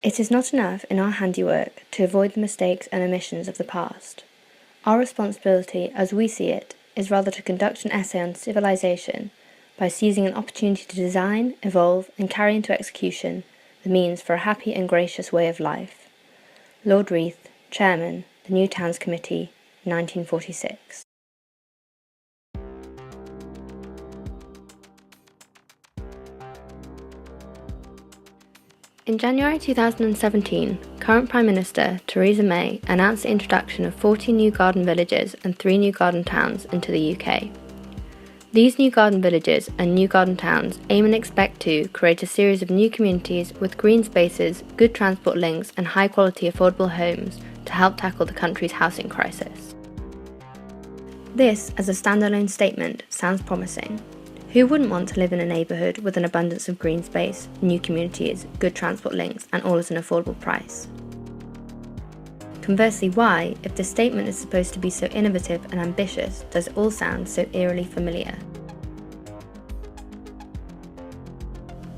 It is not enough in our handiwork to avoid the mistakes and omissions of the past. Our responsibility, as we see it, is rather to conduct an essay on civilization by seizing an opportunity to design, evolve, and carry into execution the means for a happy and gracious way of life. Lord Reith, Chairman, the New Towns Committee, 1946. In January 2017, current Prime Minister Theresa May announced the introduction of 40 new garden villages and 3 new garden towns into the UK. These new garden villages and new garden towns aim and expect to create a series of new communities with green spaces, good transport links and high-quality affordable homes to help tackle the country's housing crisis. This, as a standalone statement, sounds promising. Who wouldn't want to live in a neighbourhood with an abundance of green space, new communities, good transport links, and all at an affordable price? Conversely, why, if this statement is supposed to be so innovative and ambitious, does it all sound so eerily familiar?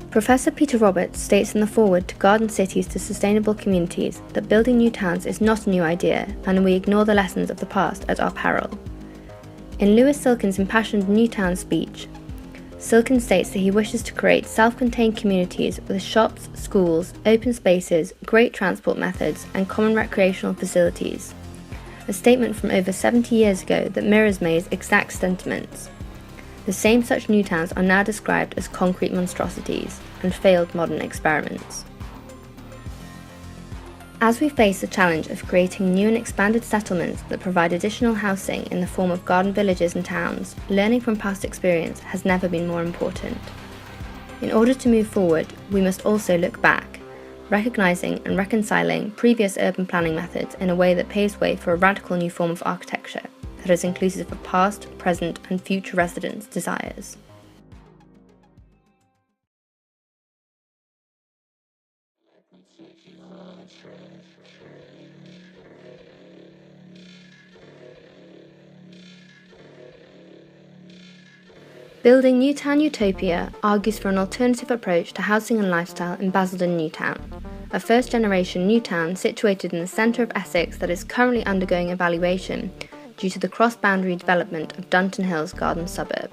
Professor Peter Roberts states in the foreword to Garden Cities to Sustainable Communities that building new towns is not a new idea, and we ignore the lessons of the past at our peril. In Lewis Silkin's impassioned New Town speech, Silkin states that he wishes to create self-contained communities with shops, schools, open spaces, great transport methods, and common recreational facilities. A statement from over 70 years ago that mirrors May's exact sentiments. The same such new towns are now described as concrete monstrosities and failed modern experiments. As we face the challenge of creating new and expanded settlements that provide additional housing in the form of garden villages and towns, learning from past experience has never been more important. In order to move forward, we must also look back, recognising and reconciling previous urban planning methods in a way that paves way for a radical new form of architecture that is inclusive of past, present and future residents' desires. Building New Town Utopia argues for an alternative approach to housing and lifestyle in Basildon New Town, a first-generation new town situated in the centre of Essex that is currently undergoing evaluation due to the cross-boundary development of Dunton Hill's garden suburb.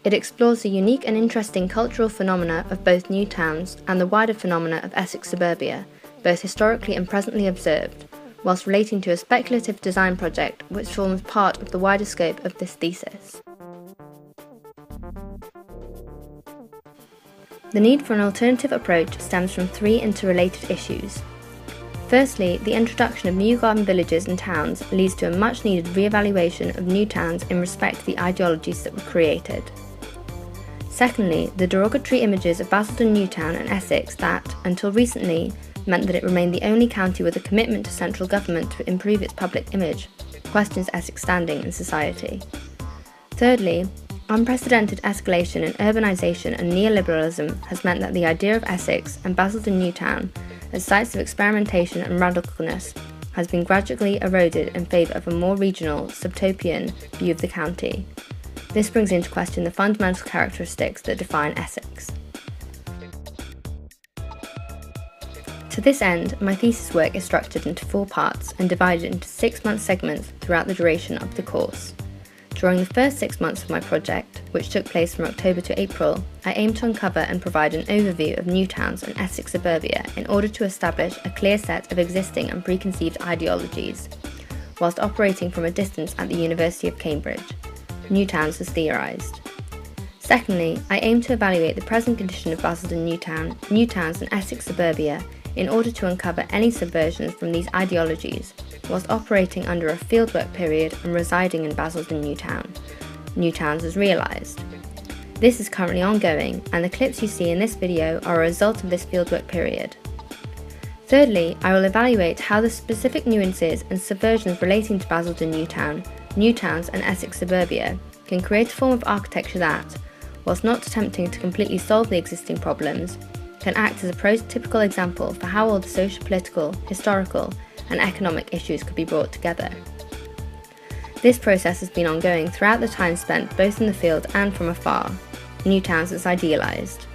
It explores the unique and interesting cultural phenomena of both new towns and the wider phenomena of Essex suburbia, both historically and presently observed, whilst relating to a speculative design project which forms part of the wider scope of this thesis. The need for an alternative approach stems from 3 interrelated issues. Firstly, the introduction of new garden villages and towns leads to a much-needed re-evaluation of new towns in respect to the ideologies that were created. Secondly, the derogatory images of Basildon New Town and Essex that, until recently, meant that it remained the only county with a commitment to central government to improve its public image, questions Essex standing in society. Thirdly, unprecedented escalation in urbanisation and neoliberalism has meant that the idea of Essex and Basildon New Town as sites of experimentation and radicalness has been gradually eroded in favour of a more regional, subtopian view of the county. This brings into question the fundamental characteristics that define Essex. To this end, my thesis work is structured into 4 parts and divided into 6-month segments throughout the duration of the course. During the first 6 months of my project, which took place from October to April, I aimed to uncover and provide an overview of new towns and Essex suburbia in order to establish a clear set of existing and preconceived ideologies, whilst operating from a distance at the University of Cambridge. New towns as theorised. Secondly, I aimed to evaluate the present condition of Basildon New Town, new towns and Essex suburbia in order to uncover any subversions from these ideologies, whilst operating under a fieldwork period and residing in Basildon New Town, new towns as realised. This is currently ongoing, and the clips you see in this video are a result of this fieldwork period. Thirdly, I will evaluate how the specific nuances and subversions relating to Basildon New Town, new towns and Essex suburbia can create a form of architecture that, whilst not attempting to completely solve the existing problems, can act as a prototypical example for how all the socio-political, historical and economic issues could be brought together. This process has been ongoing throughout the time spent both in the field and from afar, new towns as idealised.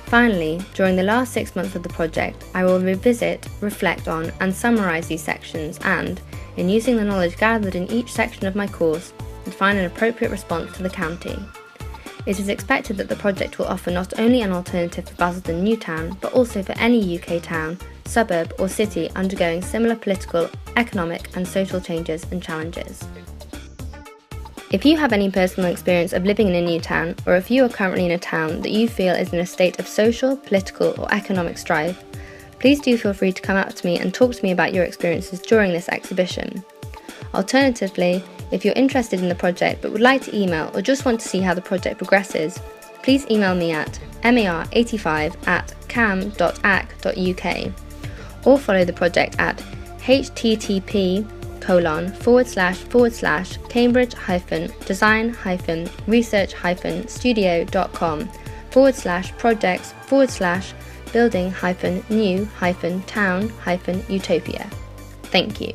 Finally, during the last 6 months of the project, I will revisit, reflect on, and summarise these sections and, in using the knowledge gathered in each section of my course, define an appropriate response to the county. It is expected that the project will offer not only an alternative for Basildon New Town, but also for any UK town, suburb or city undergoing similar political, economic and social changes and challenges. If you have any personal experience of living in a new town, or if you are currently in a town that you feel is in a state of social, political or economic strife, please do feel free to come up to me and talk to me about your experiences during this exhibition. Alternatively, if you're interested in the project but would like to email or just want to see how the project progresses, please email me at mar85@cam.ac.uk or follow the project at http://cambridge-design-research-studio.com/projects/building-new-town-utopia. Thank you.